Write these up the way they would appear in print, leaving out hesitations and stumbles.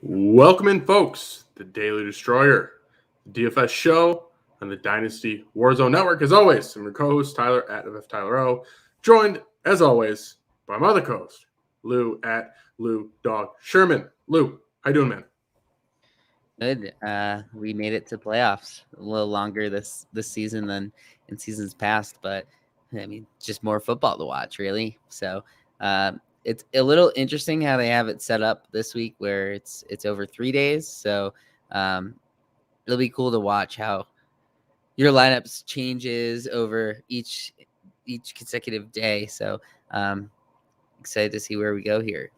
Welcome in, folks. The Daily Destroyer, the DFS show on the Dynasty Warzone Network. As always, I'm your co-host, Tyler at FFTylerO, joined, as always, by my other co-host, Lou at Lou Dog Sherman. Lou, how you doing, man? Good. We made it to playoffs a little longer this season than in seasons past, but I mean, just more football to watch, really. So it's a little interesting how they have it set up this week, where it's over 3 days. So it'll be cool to watch how your lineups changes over each consecutive day. So excited to see where we go here.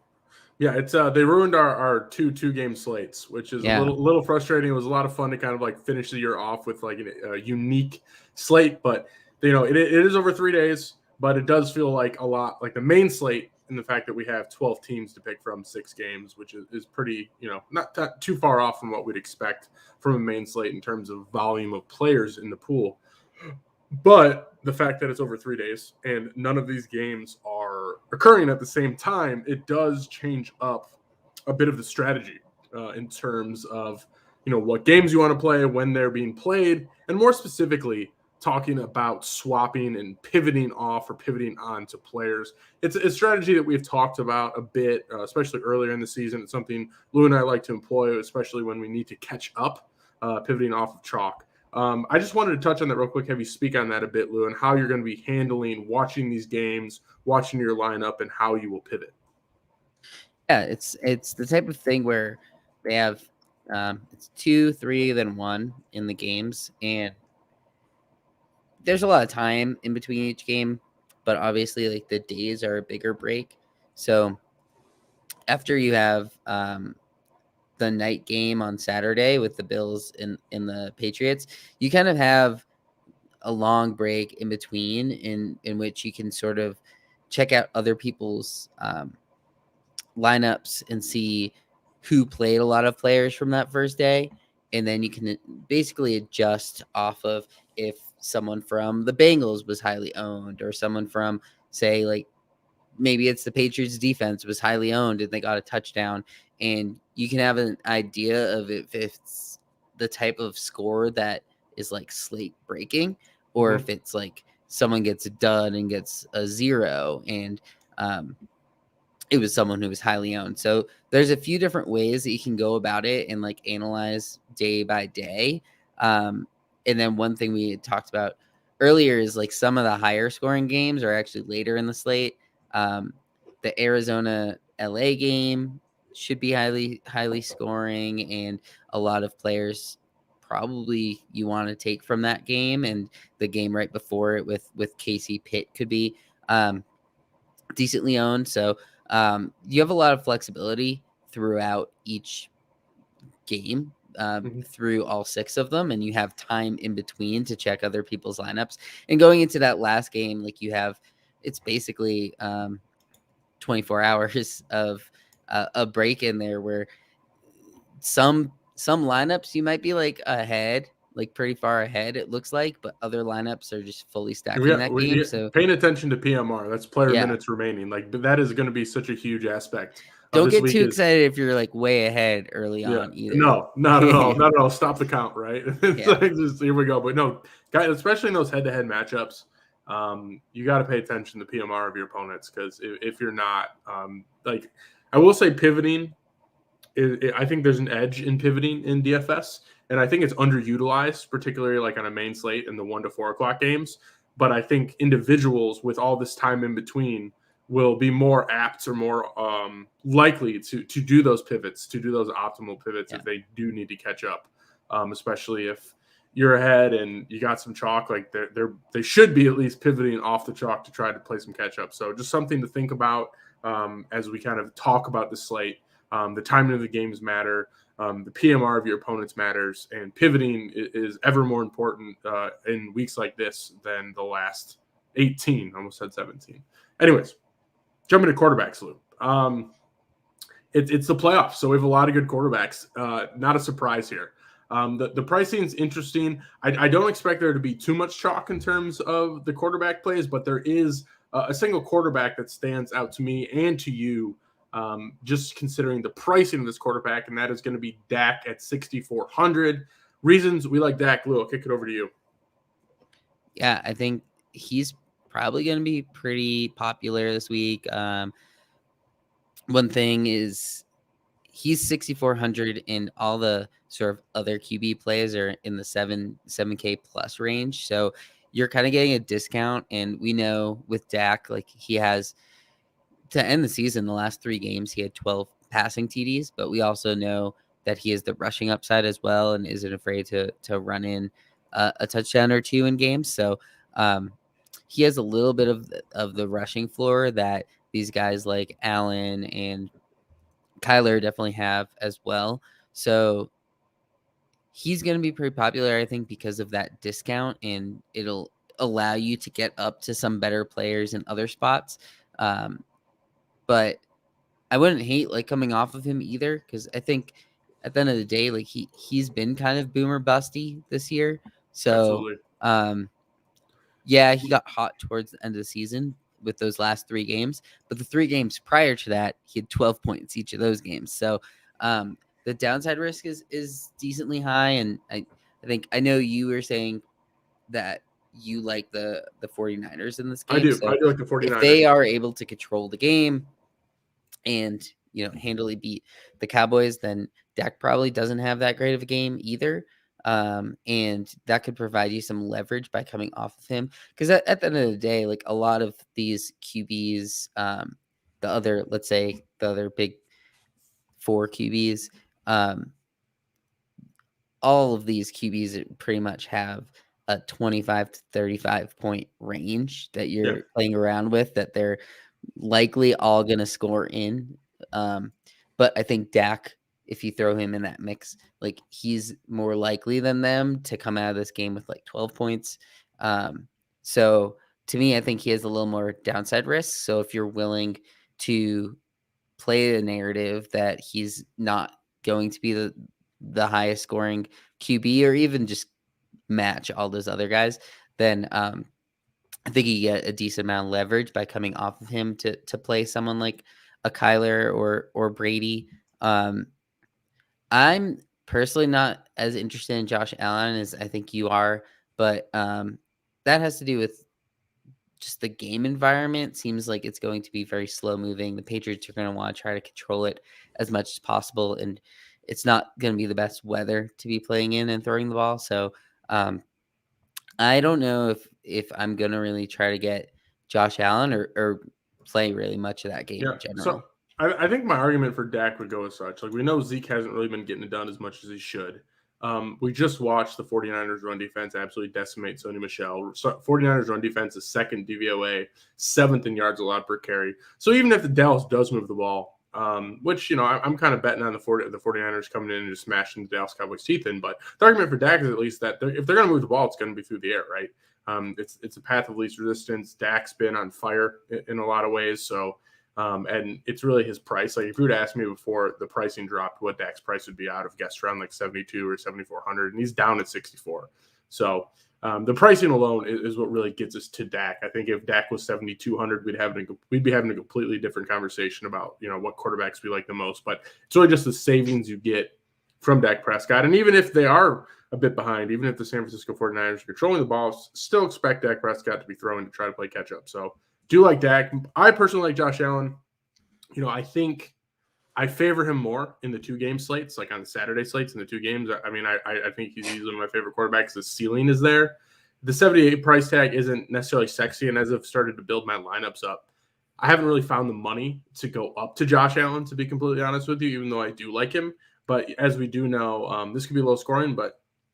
Yeah, it's they ruined our two game slates, which is a little frustrating. It was a lot of fun to kind of like finish the year off with like a unique slate, but it is over 3 days, but it does feel like a lot like the main slate, in the fact that we have 12 teams to pick from, 6 games, which is pretty, not too far off from what we'd expect from a main slate in terms of volume of players in the pool. But the fact that it's over 3 days and none of these games are occurring at the same time, it does change up a bit of the strategy in terms of, what games you want to play, when they're being played, and more specifically, talking about swapping and pivoting off or pivoting on to players. It's a strategy that we've talked about a bit, especially earlier in the season. It's something Lou and I like to employ, especially when we need to catch up, pivoting off of chalk. I just wanted to touch on that real quick, have you speak on that a bit, Lou, and how you're going to be handling watching these games, watching your lineup, and how you will pivot. Yeah, it's the type of thing where they have it's 2, 3, then 1 in the games, and there's a lot of time in between each game, but obviously like the days are a bigger break. So after you have the night game on Saturday with the Bills and the Patriots, you kind of have a long break in between in which you can sort of check out other people's lineups and see who played a lot of players from that first day. And then you can basically adjust off of if someone from the Bengals was highly owned, or someone from, say, like maybe it's the Patriots defense was highly owned and they got a touchdown, and you can have an idea of if it's the type of score that is like slate breaking, or if it's like someone gets a dud and gets a 0 and it was someone who was highly owned. So there's a few different ways that you can go about it and like analyze day by day. And then one thing we had talked about earlier is like some of the higher scoring games are actually later in the slate. The Arizona LA game should be highly scoring, and a lot of players probably you want to take from that game, and the game right before it with Casey Pitt could be decently owned. So you have a lot of flexibility throughout each game, through all 6 of them, and you have time in between to check other people's lineups. And going into that last game, like it's basically 24 hours of a break in there, where some lineups you might be like ahead, like pretty far ahead, it looks like, but other lineups are just fully stacked in that game. So paying attention to PMR, that's player minutes remaining. Like that is going to be such a huge aspect. Don't get too excited if you're like way ahead early on either. No, not at all. Not at all. Stop the count, right? Just, here we go. But no, guys, especially in those head-to-head matchups, you got to pay attention to PMR of your opponents, because if you're not, like, I will say pivoting, I think there's an edge in pivoting in DFS, and I think it's underutilized, particularly like on a main slate in the 1 to 4 o'clock games. But I think individuals with all this time in between will be more apt or more likely to do those pivots, to do those optimal pivots if they do need to catch up, especially if you're ahead and you got some chalk. Like they should be at least pivoting off the chalk to try to play some catch up. So just something to think about as we kind of talk about the slate. The timing of the games matter. The PMR of your opponents matters, and pivoting is ever more important in weeks like this than the last 18, almost said 17. Anyways, jumping to quarterbacks, Lou. It's the playoffs, so we have a lot of good quarterbacks. Not a surprise here. The pricing is interesting. I don't expect there to be too much chalk in terms of the quarterback plays, but there is a single quarterback that stands out to me and to you just considering the pricing of this quarterback, and that is going to be Dak at 6,400. Reasons we like Dak. Lou, I'll kick it over to you. Yeah, I think he's probably going to be pretty popular this week. One thing is he's 6,400, and all the sort of other QB plays are in the 7K plus range. So you're kind of getting a discount. And we know with Dak, like he has to end the season, the last 3 games, he had 12 passing TDs, but we also know that he has the rushing upside as well and isn't afraid to run in a touchdown or 2 in games. So he has a little bit of the rushing floor that these guys like Allen and Kyler definitely have as well. So he's going to be pretty popular, I think, because of that discount, and it'll allow you to get up to some better players in other spots. But I wouldn't hate like coming off of him either, because I think at the end of the day, like he's been kind of boomer busty this year. So yeah, he got hot towards the end of the season with those last 3 games, but the 3 games prior to that, he had 12 points each of those games. So the downside risk is decently high. And I think I know you were saying that you like the 49ers in this game. I do. So I do like the 49ers. If they are able to control the game and, you know, handily beat the Cowboys, then Dak probably doesn't have that great of a game either. And that could provide you some leverage by coming off of him. Because at the end of the day, like a lot of these QBs, let's say the other big 4 QBs, all of these QBs pretty much have a 25 to 35 point range that you're playing around with, that they're likely all going to score in. But I think Dak, if you throw him in that mix, like he's more likely than them to come out of this game with like 12 points. So to me, I think he has a little more downside risk. So if you're willing to play the narrative that he's not going to be the highest scoring QB, or even just match all those other guys, then I think you get a decent amount of leverage by coming off of him to play someone like a Kyler or Brady. I'm personally not as interested in Josh Allen as I think you are, but that has to do with just the game environment. Seems like it's going to be very slow moving. The Patriots are going to want to try to control it as much as possible, and it's not going to be the best weather to be playing in and throwing the ball. So I don't know if I'm going to really try to get Josh Allen or play really much of that game in general. So I think my argument for Dak would go as such. Like, we know Zeke hasn't really been getting it done as much as he should. We just watched the 49ers run defense absolutely decimate Sony Michelle. 49ers run defense is 2nd DVOA, 7th in yards allowed per carry. So even if the Dallas does move the ball, which, you know, I'm kind of betting on the 49ers coming in and just smashing the Dallas Cowboys' teeth in. But the argument for Dak is at least that if they're going to move the ball, it's going to be through the air, right? It's a path of least resistance. Dak's been on fire in a lot of ways. So, and it's really his price. Like, if you would ask me before the pricing dropped what Dak's price would be, I would have guessed around like 72 or 7,400, and he's down at 64. So the pricing alone is what really gets us to Dak. I think if Dak was 7,200, we'd be having a completely different conversation about, you know, what quarterbacks we like the most. But it's really just the savings you get from Dak Prescott. And even if they are a bit behind, even if the San Francisco 49ers are controlling the ball, still expect Dak Prescott to be throwing to try to play catch up. So do like Dak. I personally like Josh Allen. You know, I think I favor him more in the 2-game slates, like on the Saturday slates in the 2 games. I mean, I think he's easily one of my favorite quarterbacks. The ceiling is there. The 78 price tag isn't necessarily sexy, and as I've started to build my lineups up, I haven't really found the money to go up to Josh Allen, to be completely honest with you, even though I do like him. But as we do know, this could be low scoring,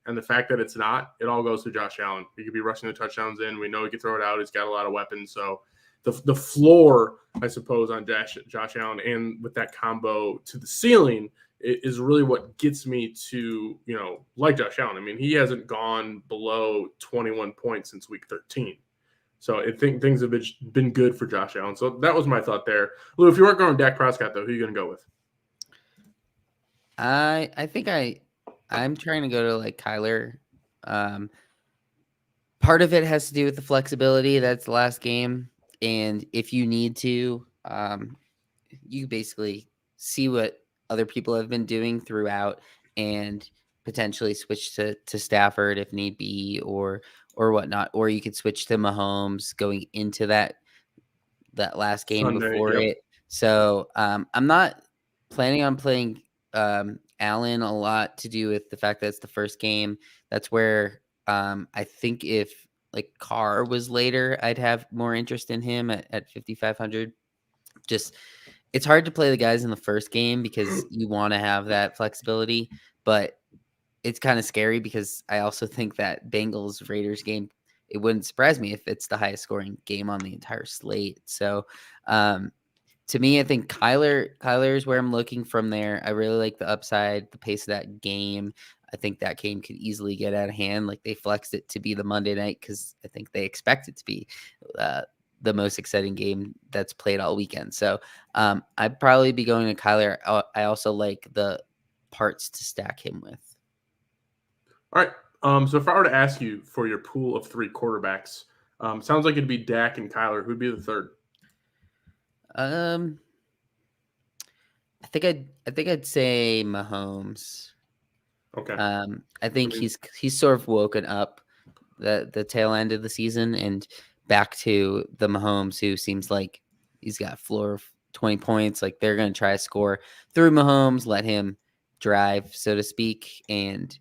and the fact that it's not, it all goes to Josh Allen. He could be rushing the touchdowns in. We know he can throw it out. He's got a lot of weapons. So the floor, I suppose, on Josh Allen, and with that combo to the ceiling, is really what gets me to, you know, like Josh Allen. I mean, he hasn't gone below 21 points since week 13. So I think things have been good for Josh Allen. So that was my thought there. Lou, if you weren't going Dak Prescott, though, who are you going to go with? I think I'm trying to go to like Kyler. Part of it has to do with the flexibility. That's the last game. And if you need to, you basically see what other people have been doing throughout and potentially switch to Stafford if need be, or whatnot, or you could switch to Mahomes going into that last game Sunday, before yep. it. So I'm not planning on playing Allen a lot, to do with the fact that it's the first game. That's where I think if like Carr was later, I'd have more interest in him at 5,500. Just, it's hard to play the guys in the first game because you want to have that flexibility, but it's kind of scary because I also think that Bengals Raiders game, it wouldn't surprise me if it's the highest scoring game on the entire slate. So to me, I think Kyler is where I'm looking from there. I really like the upside, the pace of that game. I think that game could easily get out of hand. Like, they flexed it to be the Monday night because I think they expect it to be the most exciting game that's played all weekend. So I'd probably be going to Kyler. I also like the parts to stack him with. All right. So if I were to ask you for your pool of 3 quarterbacks, sounds like it'd be Dak and Kyler. Who'd be the third? I think I'd say Mahomes. Okay. I think he's sort of woken up the tail end of the season and back to the Mahomes who seems like he's got a floor of 20 points. Like, they're going to try to score through Mahomes, let him drive, so to speak. And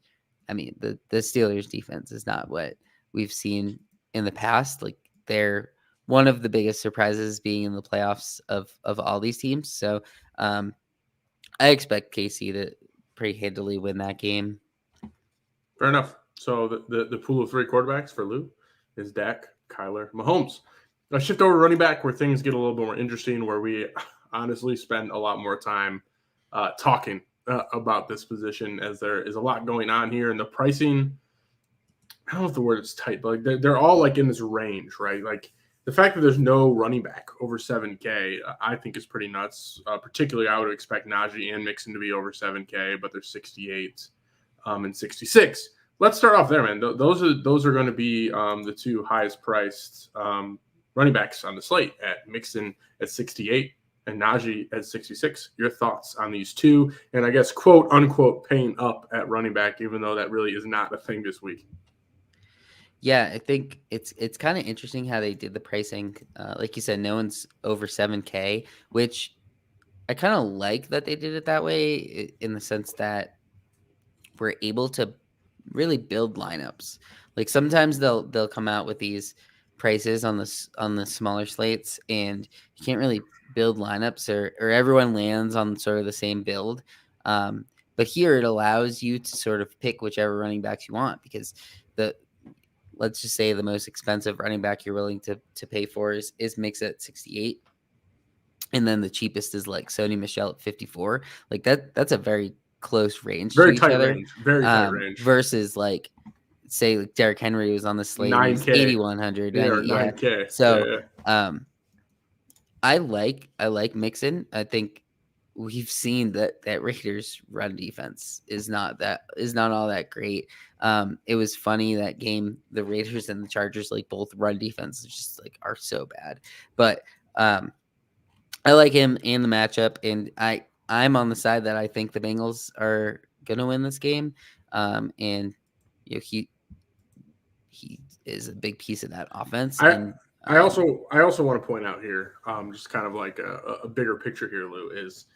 I mean, the Steelers defense is not what we've seen in the past. Like, they're one of the biggest surprises being in the playoffs of all these teams. So I expect KC to pretty handily win that game. Fair enough. So the pool of 3 quarterbacks for Lou is Dak, Kyler, Mahomes. Let's shift over to running back, where things get a little bit more interesting, where we honestly spend a lot more time talking about this position, as there is a lot going on here. And the pricing, I don't know if the word is tight, but like they're all like in this range, right? Like, the fact that there's no running back over 7K, I think is pretty nuts. Particularly, I would expect Naji and Mixon to be over 7K, but they're 68 and 66. Let's start off there, man. Those are going to be the 2 highest priced running backs on the slate, at Mixon at 68 and Naji at 66. Your thoughts on these 2, and I guess quote unquote paying up at running back, even though that really is not a thing this week. Yeah, I think it's kind of interesting how they did the pricing. Like you said, no one's over 7K, which I kind of like that they did it that way, in the sense that we're able to really build lineups. Like, sometimes they'll come out with these prices on the smaller slates, and you can't really build lineups, or everyone lands on sort of the same build. But here it allows you to sort of pick whichever running backs you want, because let's just say the most expensive running back you're willing to pay for is Mix at 68. And then the cheapest is like Sony Michelle at 54. Like, that's a very close range Very to tight each other. range. Very tight range. Versus, like, say, like Derrick Henry was on the slate, 9K. 8,100. Yeah, 9K. So I like Mixon. I think we've seen that Raiders run defense is not all that great. It was funny that game, the Raiders and the Chargers, like, both run defense just like are so bad. But I like him in the matchup, and I'm on the side that I think the Bengals are gonna win this game. And you know, he is a big piece of that offense. I also want to point out here, just kind of like a bigger picture here, Lou, is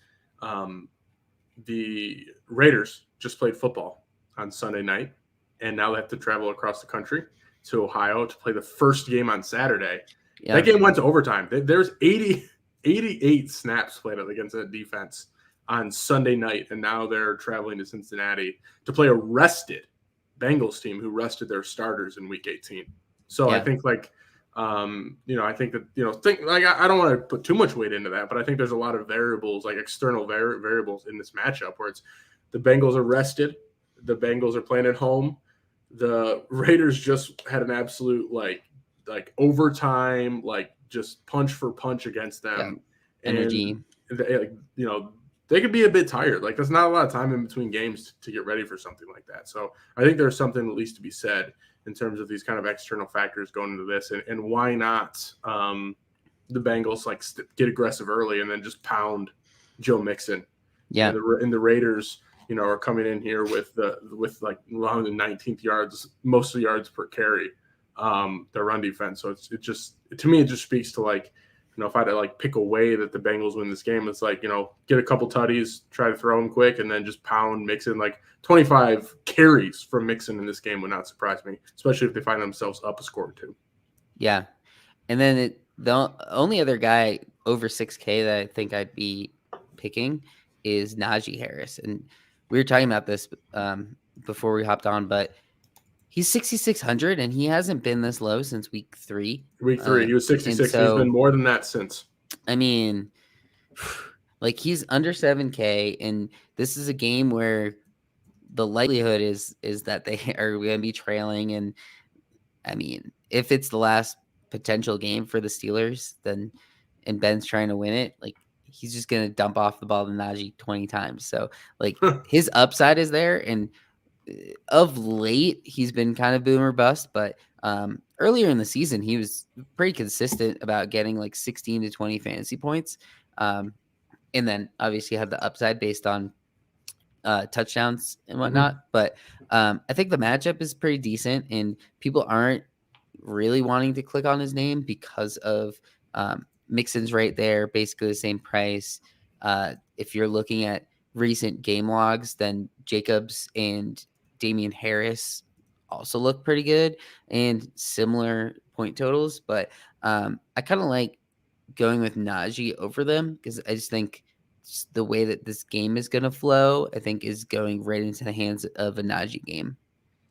the Raiders just played football on Sunday night, and now they have to travel across the country to Ohio to play the first game on Saturday. Yeah. That game went to overtime. There's 88 snaps played against that defense on Sunday night, and now they're traveling to Cincinnati to play a rested Bengals team who rested their starters in Week 18. So I think, like, I think that, I don't want to put too much weight into that, but I think there's a lot of variables, like external variables in this matchup, where it's the Bengals are rested, the Bengals are playing at home, the Raiders just had an absolute like overtime, like just punch for punch against them. Yeah. Energy. And they could be a bit tired. Like, there's not a lot of time in between games to get ready for something like that. So I think there's something at least to be said in terms of these kind of external factors going into this, and why not the Bengals like get aggressive early and then just pound Joe Mixon. Yeah, and the Raiders, are coming in here with like along the 19th yards, most of the yards per carry, their run defense. So it just speaks to like, if I had to like pick a way that the Bengals win this game, it's like, get a couple tutties, try to throw them quick, and then just pound Mixon. Like 25 carries from Mixon in this game would not surprise me, especially if they find themselves up a score or two. Yeah. And then the only other guy over 6K that I think I'd be picking is Naji Harris. And we were talking about this before we hopped on, but he's 6,600 and he hasn't been this low since week 3. Week 3, he was 66. So, he's been more than that since. I mean, like he's under 7K, and this is a game where the likelihood is that they are going to be trailing. And I mean, if it's the last potential game for the Steelers, then and Ben's trying to win it, like he's just going to dump off the ball to Naji 20 times. So like his upside is there, and of late he's been kind of boom or bust, but earlier in the season he was pretty consistent about getting like 16 to 20 fantasy points, and then obviously had the upside based on touchdowns and whatnot. Mm-hmm. But I think the matchup is pretty decent, and people aren't really wanting to click on his name because of Mixon's right there, basically the same price. If you're looking at recent game logs, then Jacobs and Damien Harris also look pretty good and similar point totals. But I kind of like going with Naji over them because I just think the way that this game is going to flow, I think, is going right into the hands of a Naji game.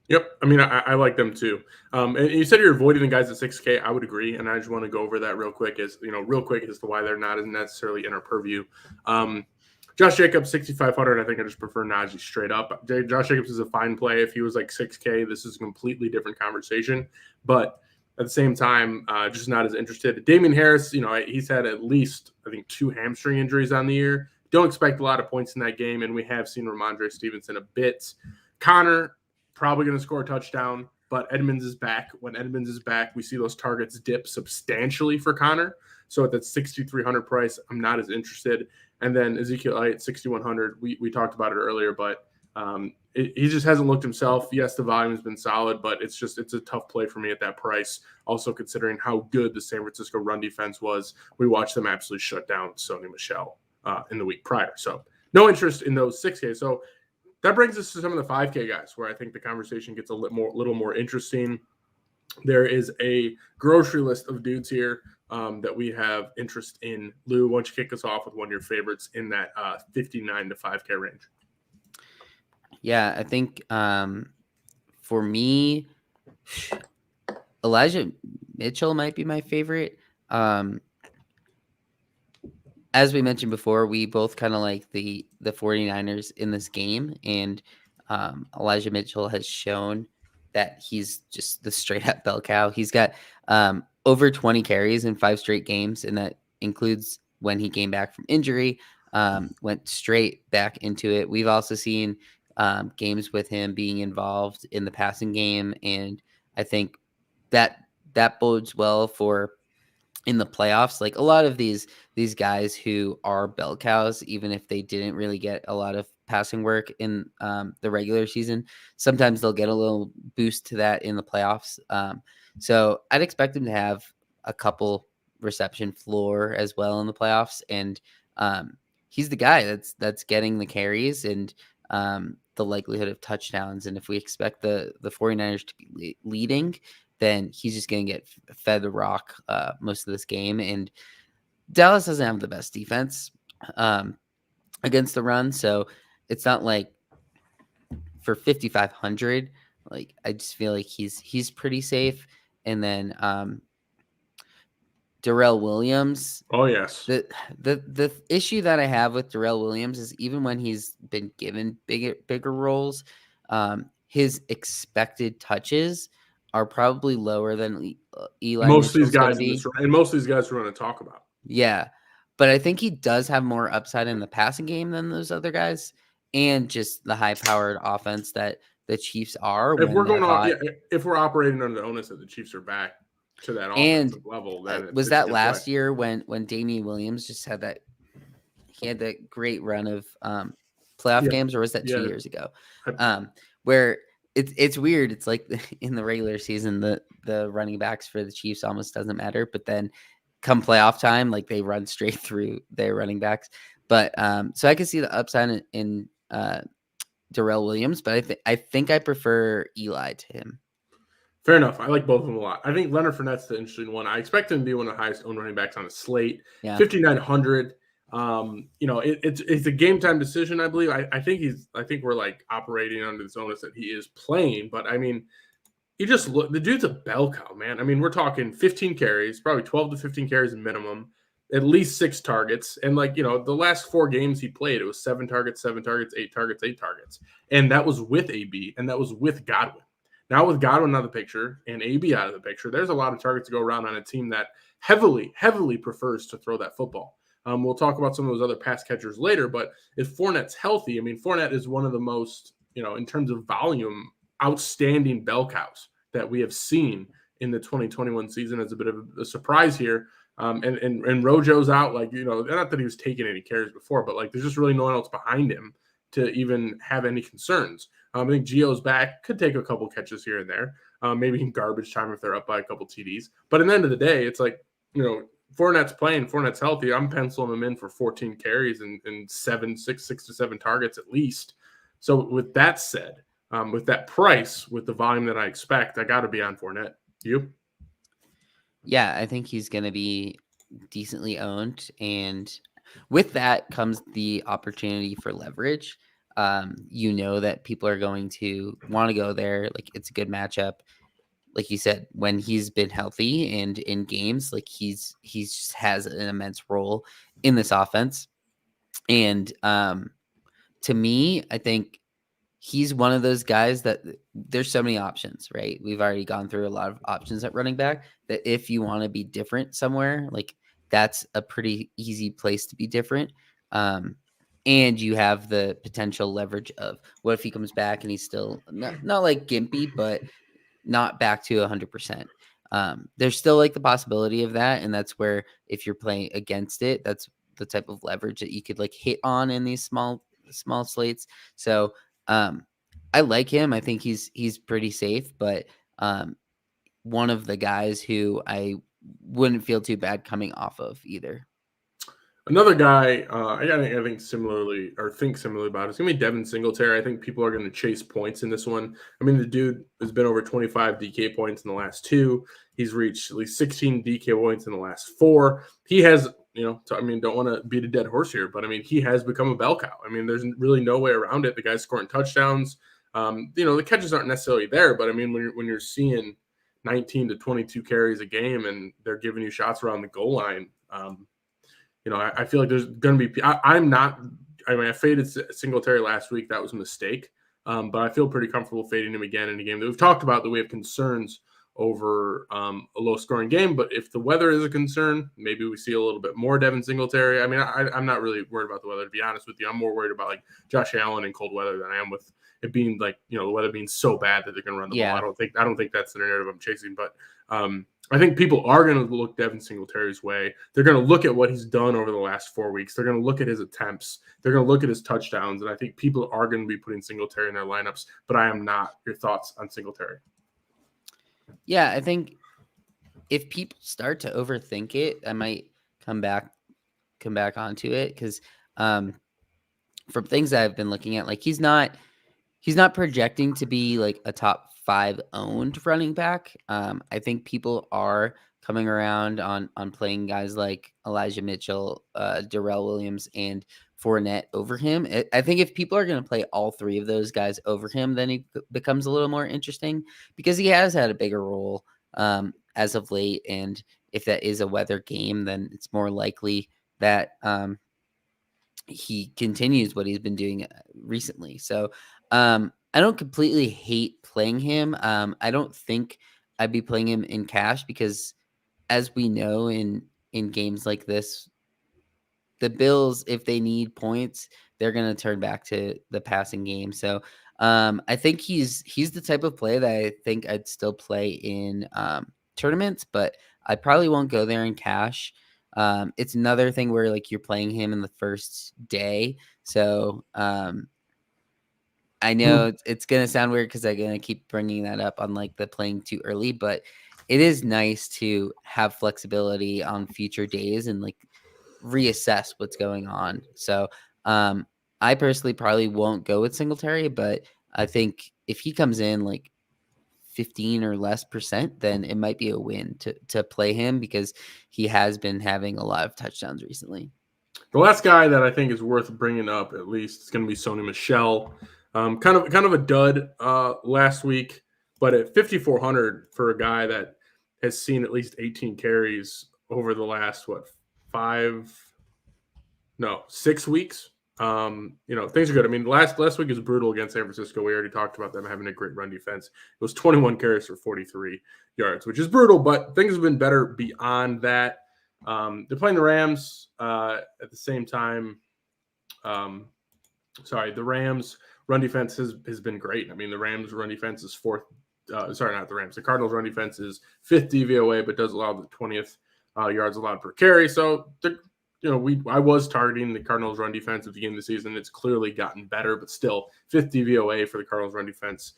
Yep. I mean, I like them too. And you said you're avoiding the guys at 6K. I would agree. And I just want to go over that real quick as to why they're not necessarily in our purview. Josh Jacobs, 6,500. I think I just prefer Naji straight up. Josh Jacobs is a fine play. If he was like 6K, this is a completely different conversation. But at the same time, just not as interested. Damien Harris, he's had at least, I think, 2 hamstring injuries on the year. Don't expect a lot of points in that game. And we have seen Ramondre Stevenson a bit. Connor, probably going to score a touchdown, but Edmonds is back. When Edmonds is back, we see those targets dip substantially for Connor. So at that 6,300 price, I'm not as interested. And then Ezekiel at 6,100, we talked about it earlier, but he just hasn't looked himself. Yes, the volume has been solid, but it's a tough play for me at that price. Also considering how good the San Francisco run defense was, we watched them absolutely shut down Sony Michelle in the week prior. So no interest in those 6K. So that brings us to some of the 5K guys, where I think the conversation gets a little more interesting. There is a grocery list of dudes here that we have interest in. Lou, why don't you kick us off with one of your favorites in that 59 to 5K range? Yeah, I think for me, Elijah Mitchell might be my favorite. As we mentioned before, we both kind of like the 49ers in this game, and Elijah Mitchell has shown that he's just the straight up bell cow. He's got over 20 carries in 5 straight games, and that includes when he came back from injury, went straight back into it. We've also seen games with him being involved in the passing game, and I think that bodes well for in the playoffs. Like a lot of these guys who are bell cows, even if they didn't really get a lot of passing work in the regular season, sometimes they'll get a little boost to that in the playoffs. So I'd expect him to have a couple reception floor as well in the playoffs. And he's the guy that's getting the carries and the likelihood of touchdowns. And if we expect the 49ers to be leading, then he's just going to get fed the rock most of this game. And Dallas doesn't have the best defense against the run. So it's not like for 5,500, like I just feel like he's pretty safe. And then Darrell Williams. Oh, yes. The issue that I have with Darrell Williams is even when he's been given bigger roles, his expected touches are probably lower than Eli. Most of these guys and most of these guys we're going to talk about. Yeah, but I think he does have more upside in the passing game than those other guys, and just the high-powered offense that the Chiefs are. If we're operating under the onus that the Chiefs are back, to that And offensive level, then was it's that a good last play. year when Damien Williams just had that great run of playoff games, or was that 2 years ago? Where it's weird. It's like in the regular season, the running backs for the Chiefs almost doesn't matter, but then come playoff time, like they run straight through their running backs. But so I can see the upside in Darrell Williams, but I think I prefer Eli to him. Fair enough. I like both of them a lot. I think Leonard Fournette's the interesting one. I expect him to be one of the highest owned running backs on a slate. Yeah. 5,900. It's a game time decision, I believe. I think we're like operating under the onus that he is playing, but I mean, you just look, the dude's a bell cow, man. I mean, we're talking 15 carries, probably 12 to 15 carries minimum, at least 6 targets. And like, the last 4 games he played, it was 7 targets, 7 targets, 8 targets, 8 targets. And that was with AB, and that was with Godwin. Now with Godwin out of the picture and AB out of the picture, there's a lot of targets to go around on a team that heavily prefers to throw that football. We'll talk about some of those other pass catchers later, but if Fournette's healthy, I mean, Fournette is one of the most, in terms of volume, outstanding bell cows that we have seen in the 2021 season. As a bit of a surprise here. And Rojo's out, like, not that he was taking any carries before, but like there's just really no one else behind him to even have any concerns. I think Gio's back, could take a couple catches here and there, maybe in garbage time if they're up by a couple TDs. But at the end of the day, it's like, Fournette's playing, Fournette's healthy. I'm penciling him in for 14 carries and 6 to 7 targets at least. So with that said, with that price, with the volume that I expect, I got to be on Fournette. You? Yeah, I think he's going to be decently owned. And with that comes the opportunity for leverage. That people are going to want to go there. Like, it's a good matchup. Like you said, when he's been healthy and in games, like he's just has an immense role in this offense. And to me, I think he's one of those guys that there's so many options, right? We've already gone through a lot of options at running back that if you want to be different somewhere, like that's a pretty easy place to be different. And you have the potential leverage of what if he comes back and he's still not like gimpy, but not back to 100%. There's still like the possibility of that. And that's where, if you're playing against it, that's the type of leverage that you could like hit on in these small slates. So I like him. I think he's pretty safe, but one of the guys who I wouldn't feel too bad coming off of either. Another guy I think similarly about it's going to be Devin Singletary. I think people are going to chase points in this one. I mean, the dude has been over 25 DK points in the last 2. He's reached at least 16 DK points in the last 4. He has, don't want to beat a dead horse here, but I mean, he has become a bell cow. I mean, there's really no way around it. The guy's scoring touchdowns. The catches aren't necessarily there, but I mean, when you're seeing 19 to 22 carries a game and they're giving you shots around the goal line, I feel like there's going to be – I faded Singletary last week. That was a mistake. But I feel pretty comfortable fading him again in a game that we've talked about, that we have concerns over a low-scoring game. But if the weather is a concern, maybe we see a little bit more Devin Singletary. I mean, I'm not really worried about the weather, to be honest with you. I'm more worried about, like, Josh Allen in cold weather than I am with it being, like, the weather being so bad that they're going to run the ball. I don't think that's the narrative I'm chasing. But I think people are going to look Devin Singletary's way. They're going to look at what he's done over the last 4 weeks. They're going to look at his attempts. They're going to look at his touchdowns. And I think people are going to be putting Singletary in their lineups, but I am not. Your thoughts on Singletary? Yeah, I think if people start to overthink it, I might come back onto it, because from things that I've been looking at, like he's not projecting to be like a top 5 owned running back. I think people are coming around on playing guys like Elijah Mitchell, Darrell Williams, and Fournette over him. I think if people are going to play all 3 of those guys over him, then he becomes a little more interesting, because he has had a bigger role as of late. And if that is a weather game, then it's more likely that he continues what he's been doing recently. So I don't completely hate playing him. I don't think I'd be playing him in cash, because as we know in games like this, the Bills, if they need points, they're going to turn back to the passing game. So I think he's the type of play that I think I'd still play in tournaments, but I probably won't go there in cash. It's another thing where like you're playing him in the first day. So I know it's going to sound weird because I'm going to keep bringing that up on like the playing too early, but it is nice to have flexibility on future days and like reassess what's going on. So I personally probably won't go with Singletary, but I think if he comes in like 15 or less percent, then it might be a win to play him because he has been having a lot of touchdowns recently. The last guy that I think is worth bringing up, at least, is going to be Sony Michelle. Kind of a dud last week, but at 5,400 for a guy that has seen at least 18 carries over the last 6 weeks. Things are good. I mean, last week was brutal against San Francisco. We already talked about them having a great run defense. It was 21 carries for 43 yards, which is brutal, but things have been better beyond that. They're playing the Rams at the same time. The Rams run defense has been great. I mean, the Rams run defense is fourth. Not the Rams. The Cardinals run defense is fifth DVOA, but does allow the 20th yards allowed per carry. So, I was targeting the Cardinals run defense at the beginning of the season. It's clearly gotten better, but still fifth DVOA for the Cardinals run defense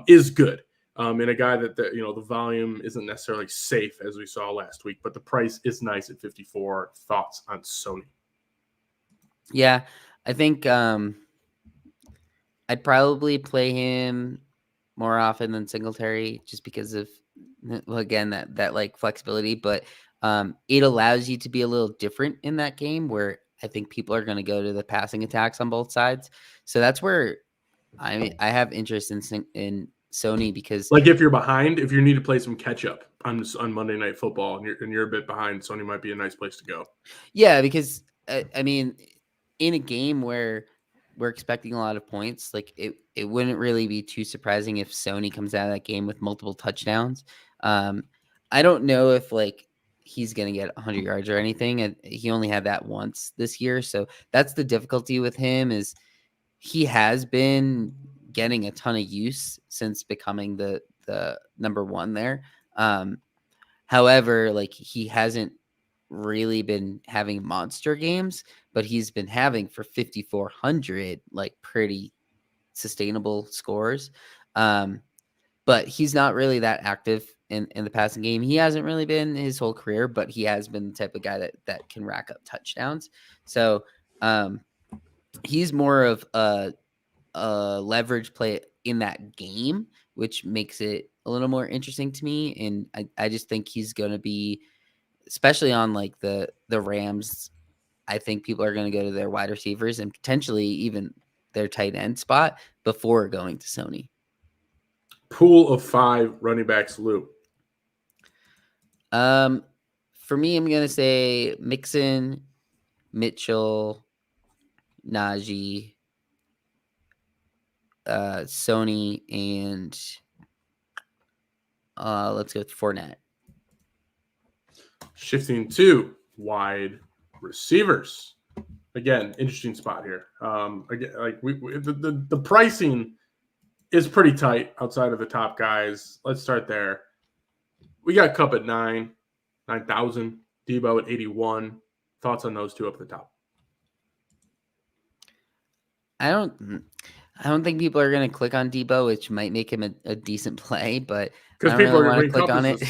is good. And a guy that the volume isn't necessarily safe as we saw last week, but the price is nice at 54. Thoughts on Sony? Yeah, I think I'd probably play him more often than Singletary just because of, well, again, that like flexibility, but it allows you to be a little different in that game where I think people are going to go to the passing attacks on both sides. So that's where I have interest in Sony because, like, if you're behind, if you need to play some catch up on Monday Night Football and you're a bit behind, Sony might be a nice place to go. Yeah, because I mean, in a game where we're expecting a lot of points, like it wouldn't really be too surprising if Sony comes out of that game with multiple touchdowns. I don't know if like he's going to get 100 yards or anything. And he only had that once this year. So that's the difficulty with him is he has been getting a ton of use since becoming the number one there. However, like he hasn't really been having monster games, but he's been having for 5,400, like pretty sustainable scores. But he's not really that active in the passing game. He hasn't really been his whole career, but he has been the type of guy that can rack up touchdowns. So he's more of a leverage play in that game, which makes it a little more interesting to me. And I just think he's going to be, especially on like the Rams, I think people are going to go to their wide receivers and potentially even their tight end spot before going to Sony. Pool of 5 running backs, Lou. For me, I'm going to say Mixon, Mitchell, Naji, Sony, and let's go with Fournette. Shifting to wide receivers. Again, interesting spot here. Again, like the pricing is pretty tight outside of the top guys. Let's start there. We got Kupp at 9,000, Debo at 81. Thoughts on those two up at the top? I don't think people are going to click on Debo, which might make him a decent play, but because people are going to click on it.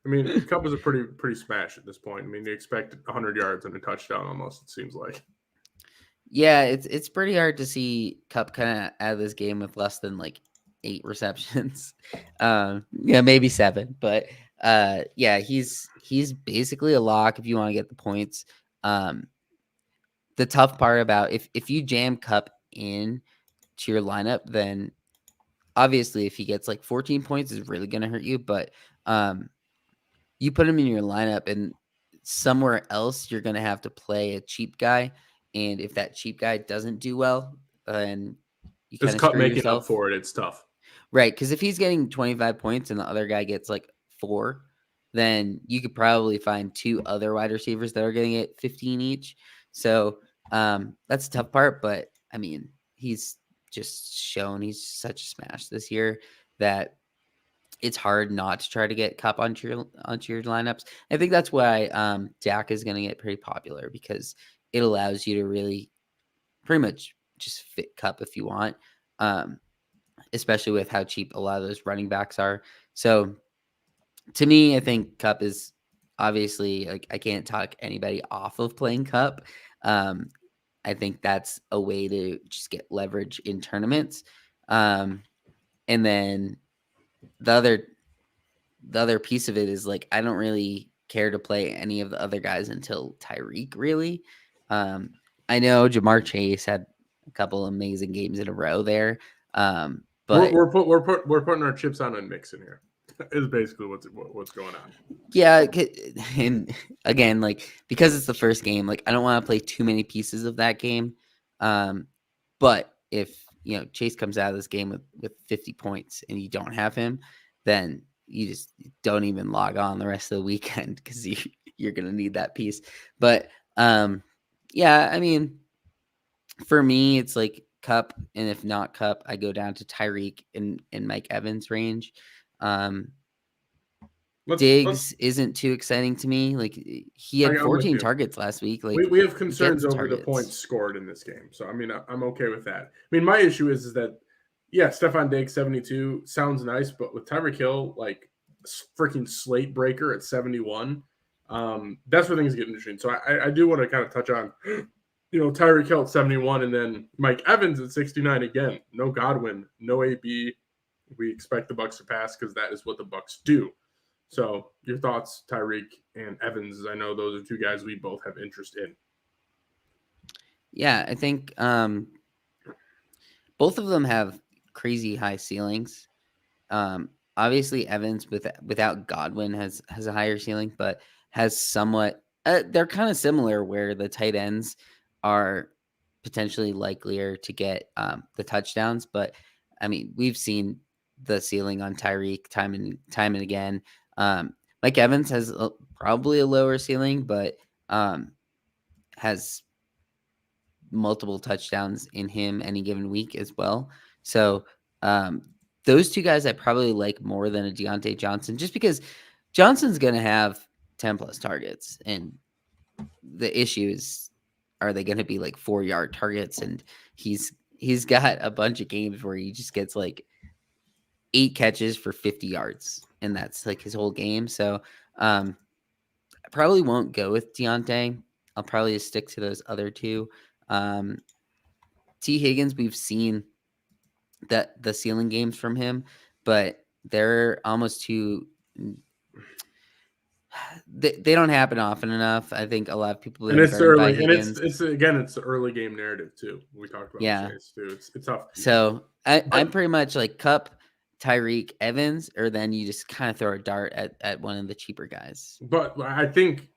I mean, Kupp is a pretty smash at this point. I mean, they expect 100 yards and a touchdown almost, it seems like. Yeah, it's pretty hard to see Kupp kind of out of this game with less than like 8 receptions. Maybe 7, but he's basically a lock if you want to get the points. The tough part about if you jam Kupp in to your lineup, then obviously if he gets like 14 points is really going to hurt you, but you put him in your lineup and somewhere else you're going to have to play a cheap guy, and if that cheap guy doesn't do well, then you kind of Kupp screw making yourself. up for it. It's tough, right? Because if he's getting 25 points and the other guy gets like 4, then you could probably find 2 other wide receivers that are getting it 15 each. So that's the tough part, but I mean, he's just shown he's such a smash this year that it's hard not to try to get Cup onto your lineups. I think that's why Dak is going to get pretty popular, because it allows you to really pretty much just fit Cup if you want, especially with how cheap a lot of those running backs are. So to me, I think Cup is obviously, like, I can't talk anybody off of playing Cup. I think that's a way to just get leverage in tournaments. And then the other piece of it is, like, I don't really care to play any of the other guys until Tyreek, really. I know Jamar Chase had a couple amazing games in a row there. But we're putting our chips on Mixon here. Is basically what's going on. Yeah, and again, like, because it's the first game, like, I don't want to play too many pieces of that game. But if Chase comes out of this game with 50 points and you don't have him, then you just don't even log on the rest of the weekend, because you're gonna need that piece. But yeah, I mean, for me, it's like Cup, and if not Cup, I go down to Tyreek and Mike Evans range. Diggs isn't too exciting to me. Like, he had 14 targets last week. Like, we have concerns over the points scored in this game. So I mean, I'm okay with that. I mean, my issue is that, yeah, Stephon Diggs 72 sounds nice, but with Tyreek Hill, like, freaking slate breaker at 71, that's where things get interesting. So I do want to kind of touch on, Tyreek Hill at 71, and then Mike Evans at 69 again. No Godwin, no AB. We expect the Bucs to pass, because that is what the Bucs do. So your thoughts, Tyreek and Evans? I know those are two guys we both have interest in. Yeah, I think both of them have crazy high ceilings. Obviously, Evans without Godwin has a higher ceiling, but has somewhat. They're kind of similar, where the tight ends are potentially likelier to get the touchdowns. But I mean, we've seen the ceiling on Tyreek time and again. Mike Evans has probably a lower ceiling, but has multiple touchdowns in him any given week as well. So those two guys I probably like more than a Deontay Johnson, just because Johnson's going to have 10 plus targets. And the issue is, are they going to be like 4-yard targets? And he's got a bunch of games where he just gets like 8 catches for 50 yards. And that's like his whole game. So I probably won't go with Deontay. I'll probably just stick to those other two. T. Higgins, we've seen that the ceiling games from him, but they're almost too. They don't happen often enough. I think a lot of people. And it's early, and it's the early game narrative too. We talked about Chase too. It's tough. So I'm pretty much like Cup, Tyreek, Evans, or then you just kind of throw a dart at one of the cheaper guys. But I think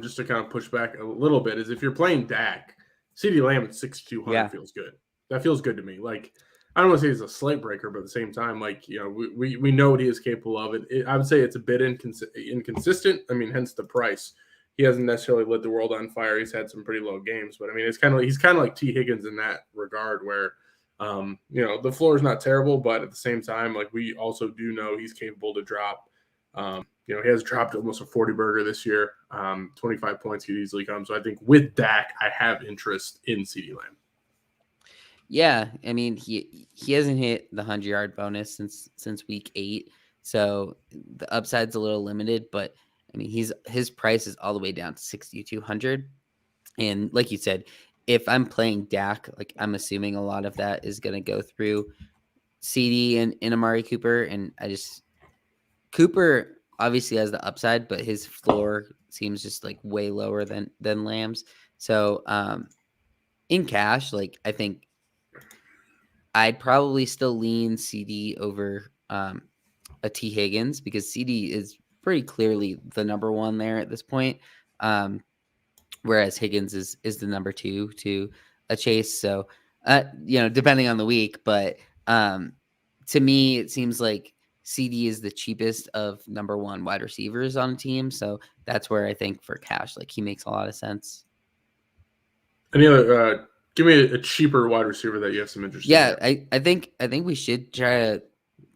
just to kind of push back a little bit is, if you're playing Dak, CeeDee Lamb at 6,200 feels good. That feels good to me. Like, I don't want to say he's a slate breaker, but at the same time, like, we know what he is capable of. I would say it's a bit inconsistent. I mean, hence the price. He hasn't necessarily lit the world on fire. He's had some pretty low games, but I mean, he's kind of like T. Higgins in that regard, where the floor is not terrible, but at the same time, like, we also do know he's capable to drop. He has dropped almost a 40 burger this year. 25 points could easily come. So I think with Dak, I have interest in CeeDee Lamb. Yeah, I mean, he hasn't hit the 100-yard bonus since week 8, so the upside's a little limited. But I mean, his price is all the way down to 6,200, and like you said, if I'm playing Dak, like, I'm assuming a lot of that is going to go through CD and Amari Cooper, and Cooper obviously has the upside, but his floor seems just like way lower than Lamb's. So in cash, like, I think I'd probably still lean CD over a T. Higgins, because CD is pretty clearly the number one there at this point, whereas Higgins is the number 2 to a Chase. So, depending on the week, but to me, it seems like CD is the cheapest of number 1 wide receivers on a team. So that's where I think for cash, like, he makes a lot of sense. Any other give me a cheaper wide receiver that you have some interest in. Yeah, I think we should try to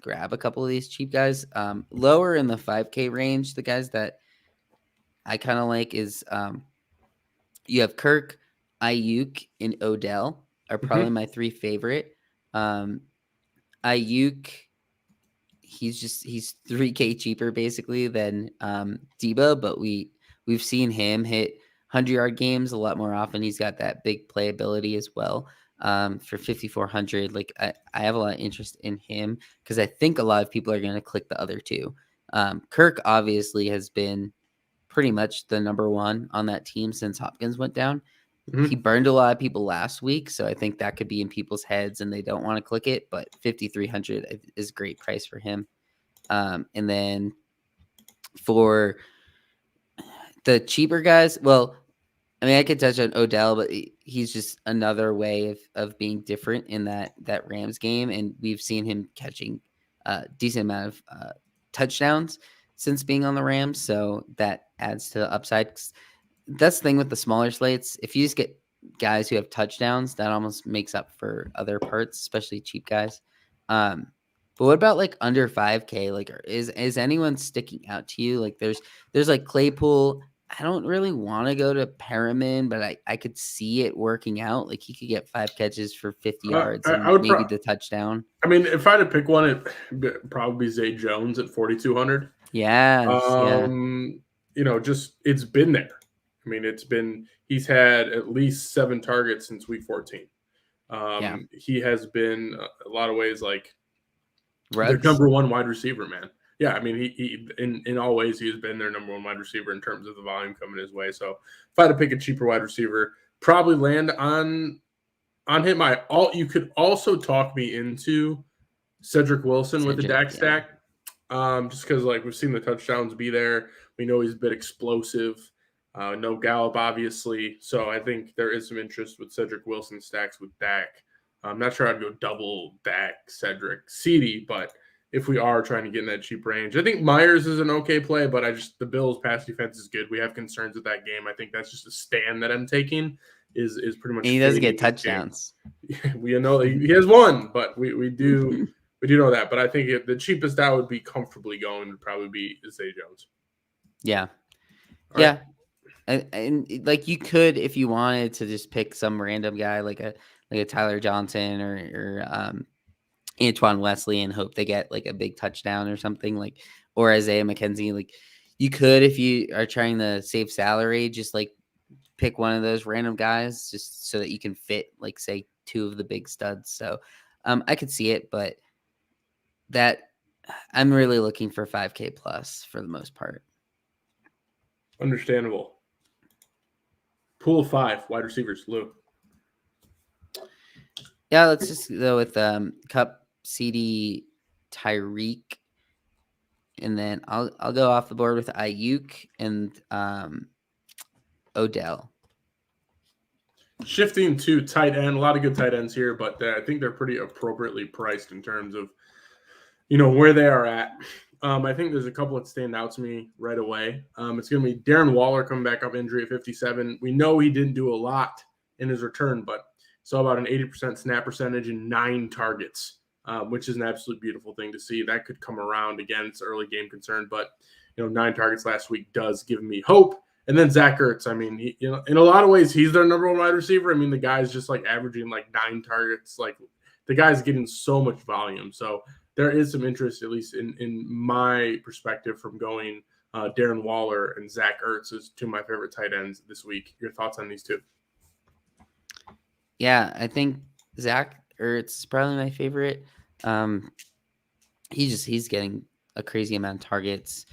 grab a couple of these cheap guys. Lower in the 5K range, the guys that I kind of like is you have Kirk, Iuke, and Odell are probably my three favorite. Iuke, he's 3K cheaper basically than Debo, but we've seen him hit 100-yard games a lot more often. He's got that big playability as well. For 5,400, like I have a lot of interest in him because I think a lot of people are going to click the other two. Kirk obviously has been pretty much the number one on that team since Hopkins went down. He burned a lot of people last week, so I think that could be in people's heads and they don't want to click it, but 5,300 is a great price for him. And then for the cheaper guys, well, I mean, I could touch on Odell, but he's just another way of being different in that Rams game, and we've seen him catching a decent amount of touchdowns since being on the Rams, so that adds to the upside. That's the thing with the smaller slates. If you just get guys who have touchdowns, that almost makes up for other parts, especially cheap guys. But what about like under 5K? Like, is anyone sticking out to you? Like, there's like Claypool. I don't really want to go to Perriman, but I could see it working out. Like, he could get 5 catches for 50 yards and maybe the touchdown. I mean, if I had to pick one, it'd probably be Zay Jones at 4,200. Yeah. You know, just it's been there. I mean, he's had at least 7 targets since week 14. He has been a lot of ways like their number one wide receiver, man. Yeah, I mean, he in all ways he has been their number one wide receiver in terms of the volume coming his way. So if I had to pick a cheaper wide receiver, probably land on him. You could also talk me into Cedric Wilson with the Dak stack, just because like we've seen the touchdowns be there. We know he's a bit explosive. No Gallup, obviously. So I think there is some interest with Cedric Wilson stacks with Dak. I'm not sure I'd go double Dak, Cedric, CD, but if we are trying to get in that cheap range, I think Myers is an okay play, but the Bills' pass defense is good. We have concerns with that game. I think that's just a stand that I'm taking. Is pretty much. And he doesn't get touchdowns. We know he has one, but we do know that. But I think the cheapest I would be comfortably going would probably be Zay Jones. Yeah, all yeah. Right. And like you could, if you wanted to just pick some random guy like a Tyler Johnson or Antoine Wesley and hope they get like a big touchdown or something, like, or Isaiah McKenzie. Like you could, if you are trying to save salary, just like pick one of those random guys just so that you can fit like say 2 of the big studs. So I could see it, but that I'm really looking for 5K plus for the most part. Understandable. Pool of 5 wide receivers, Lou. Yeah, let's just go with Cup, CD, Tyreek, and then I'll go off the board with Iuke and Odell. Shifting to tight end, a lot of good tight ends here, but I think they're pretty appropriately priced in terms of where they are at. I think there's a couple that stand out to me right away. It's going to be Darren Waller coming back off injury at 57. We know he didn't do a lot in his return, but saw about an 80% snap percentage and 9 targets, which is an absolute beautiful thing to see. That could come around again. It's early game concern, but 9 targets last week does give me hope. And then Zach Ertz, I mean, in a lot of ways, he's their number one wide receiver. I mean, the guy's just like averaging like 9 targets. Like the guy's getting so much volume. So there is some interest, at least in my perspective, from going Darren Waller and Zach Ertz as 2 of my favorite tight ends this week. Your thoughts on these 2? Yeah, I think Zach Ertz is probably my favorite. He's getting a crazy amount of targets.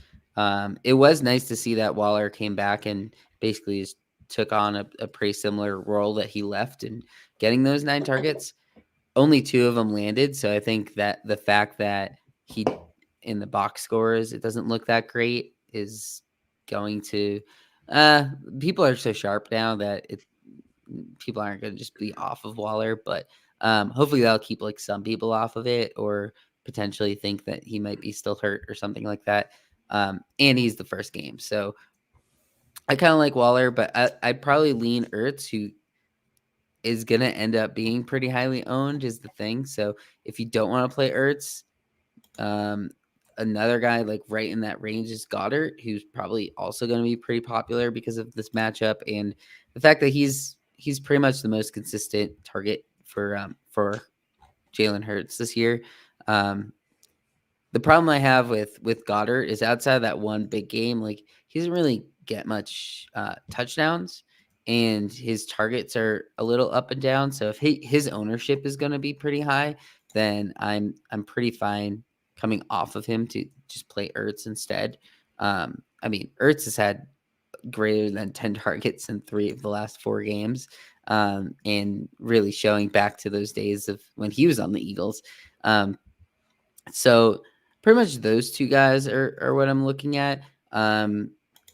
It was nice to see that Waller came back and basically just took on a pretty similar role that he left and getting those 9 targets. Only 2 of them landed, so I think that the fact that he in the box scores it doesn't look that great is going to people are so sharp now that people aren't going to just be off of Waller, but hopefully that'll keep like some people off of it or potentially think that he might be still hurt or something like that. And he's the first game, so I kind of like Waller, but I'd probably lean Ertz, who is going to end up being pretty highly owned is the thing. So if you don't want to play Ertz, Another guy like right in that range is Goddard, who's probably also going to be pretty popular because of this matchup and the fact that he's pretty much the most consistent target for Jalen Hurts this year. The problem I have with Goddard is outside of that one big game, like he doesn't really get much touchdowns, and his targets are a little up and down. So if his ownership is going to be pretty high, then I'm pretty fine coming off of him to just play Ertz instead. I mean, Ertz has had greater than 10 targets in 3 of the last 4 games, and really showing back to those days of when he was on the Eagles. So pretty much those 2 guys are what I'm looking at.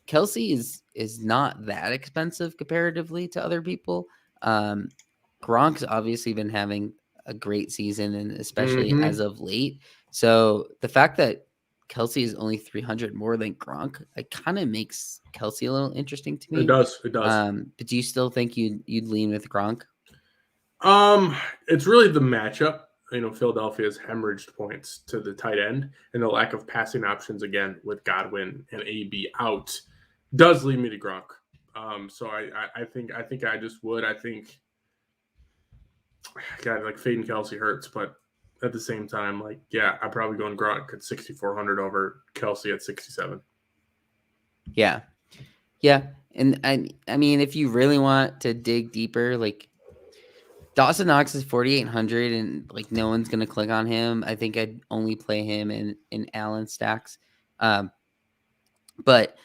Kelsey is not that expensive comparatively to other people. Gronk's obviously been having a great season, and especially as of late. So the fact that Kelsey is only 300 more than Gronk, it kind of makes Kelsey a little interesting to me. It does. But do you still think you'd lean with Gronk? It's really the matchup. Philadelphia's hemorrhaged points to the tight end, and the lack of passing options again with Godwin and AB out does lead me to Gronk. So I think I just would. I think, God, like fading Kelsey hurts, but at the same time, like, yeah, I'm probably going Gronk at 6,400 over Kelsey at 67. Yeah. And I mean, if you really want to dig deeper, like Dawson Knox is 4,800, and like no one's gonna click on him. I think I'd only play him in Allen stacks. But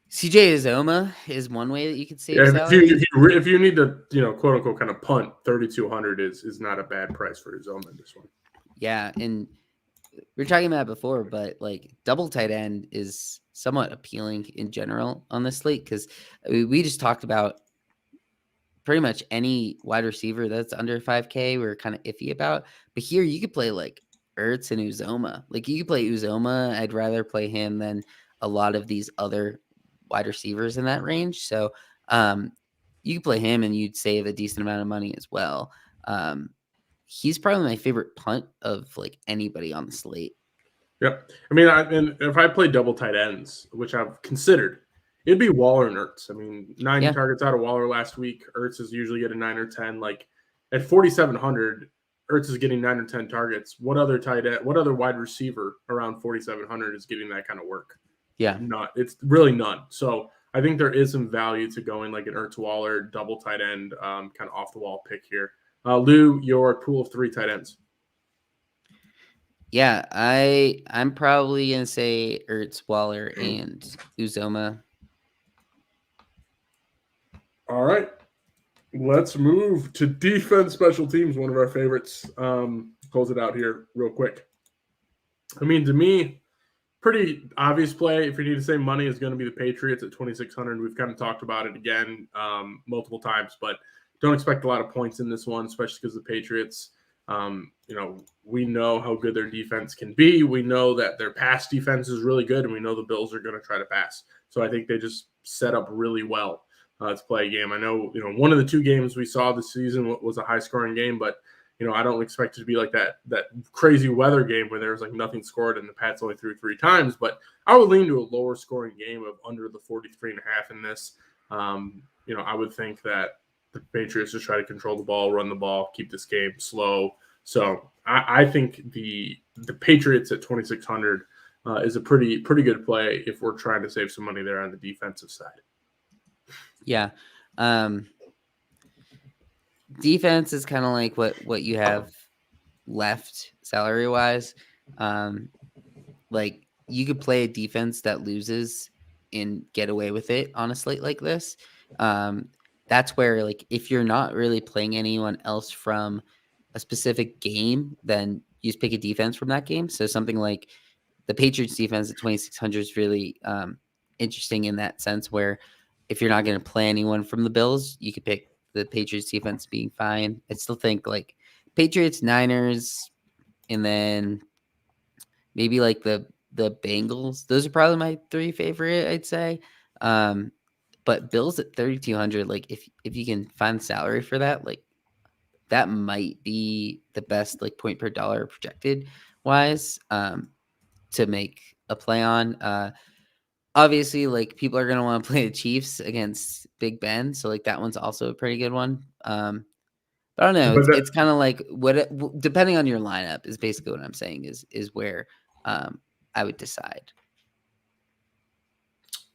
CJ Uzoma is one way that you could save salary. If you need to, quote unquote, kind of punt, 3,200 is not a bad price for Uzoma in this one. Yeah, and we were talking about it before, but like double tight end is somewhat appealing in general on this slate because we just talked about pretty much any wide receiver that's under 5K we're kind of iffy about. But here you could play like Ertz and Uzoma. Like you could play Uzoma. I'd rather play him than a lot of these other wide receivers in that range. So you could play him and you'd save a decent amount of money as well. He's probably my favorite punt of like anybody on the slate. Yep. I mean, if I play double tight ends, which I've considered, it'd be Waller and Ertz. I mean, 9 targets out of Waller last week. Ertz is usually getting 9 or 10. Like at 4,700, Ertz is getting 9 or 10 targets. What other tight end? What other wide receiver around 4,700 is getting that kind of work? Yeah, it's really none. So I think there is some value to going like an Ertz Waller double tight end, kind of off the wall pick here. Lou, your pool of 3 tight ends. Yeah, I'm probably gonna say Ertz, Waller, and Uzoma. All right, let's move to defense, special teams. One of our favorites. Close it out here real quick. I mean, to me, pretty obvious play if you need to save money is going to be the Patriots at 2,600. We've kind of talked about it again multiple times, but don't expect a lot of points in this one, especially because the Patriots. We know how good their defense can be. We know that their pass defense is really good, and we know the Bills are going to try to pass. So I think they just set up really well to play a game. I know, one of the 2 games we saw this season was a high-scoring game, but, I don't expect it to be like that crazy weather game where there was like nothing scored and the Pats only threw 3 times. But I would lean to a lower-scoring game of under the 43.5 in this. I would think that the Patriots just try to control the ball, run the ball, keep this game slow. So I think the Patriots at 2,600 is a pretty good play if we're trying to save some money there on the defensive side. Yeah. Defense is kind of like what you have left salary wise. Like you could play a defense that loses and get away with it on a slate like this. That's where, like, if you're not really playing anyone else from a specific game, then you just pick a defense from that game. So something like the Patriots defense at 2,600 is really interesting in that sense, where if you're not going to play anyone from the Bills, you could pick the Patriots defense being fine. I still think like Patriots, Niners, and then maybe like the Bengals. Those are probably my 3 favorite, I'd say. But Bills at 3,200, like if you can find salary for that, like that might be the best like point per dollar projected wise to make a play on. Obviously, like people are gonna want to play the Chiefs against Big Ben, so like that one's also a pretty good one. But I don't know. It's kind of like depending on your lineup is basically what I'm saying is where I would decide.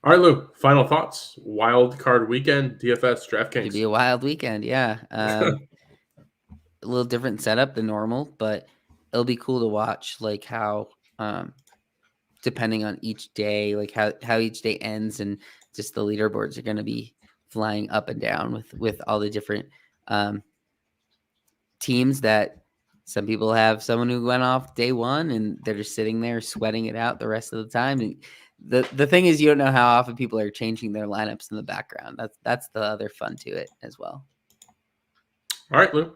All right, Lou. Final thoughts. Wild card weekend, DFS, DraftKings. It'd be a wild weekend, yeah. A little different setup than normal, but it'll be cool to watch like how depending on each day, like how each day ends, and just the leaderboards are going to be flying up and down with all the different teams that some people have someone who went off day one and they're just sitting there sweating it out the rest of the time. And the thing is, you don't know how often people are changing their lineups in the background. That's the other fun to it as well. All right, Lou.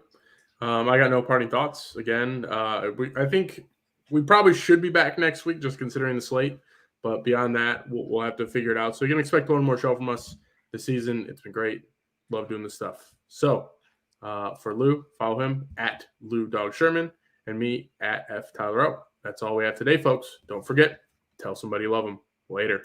I got no parting thoughts. Again, I think we probably should be back next week, just considering the slate. But beyond that, we'll have to figure it out. So you can expect one more show from us this season. It's been great. Love doing this stuff. So for Lou, follow him at Lou Dog Sherman and me at F Tyler O. That's all we have today, folks. Don't forget, tell somebody you love them. Later.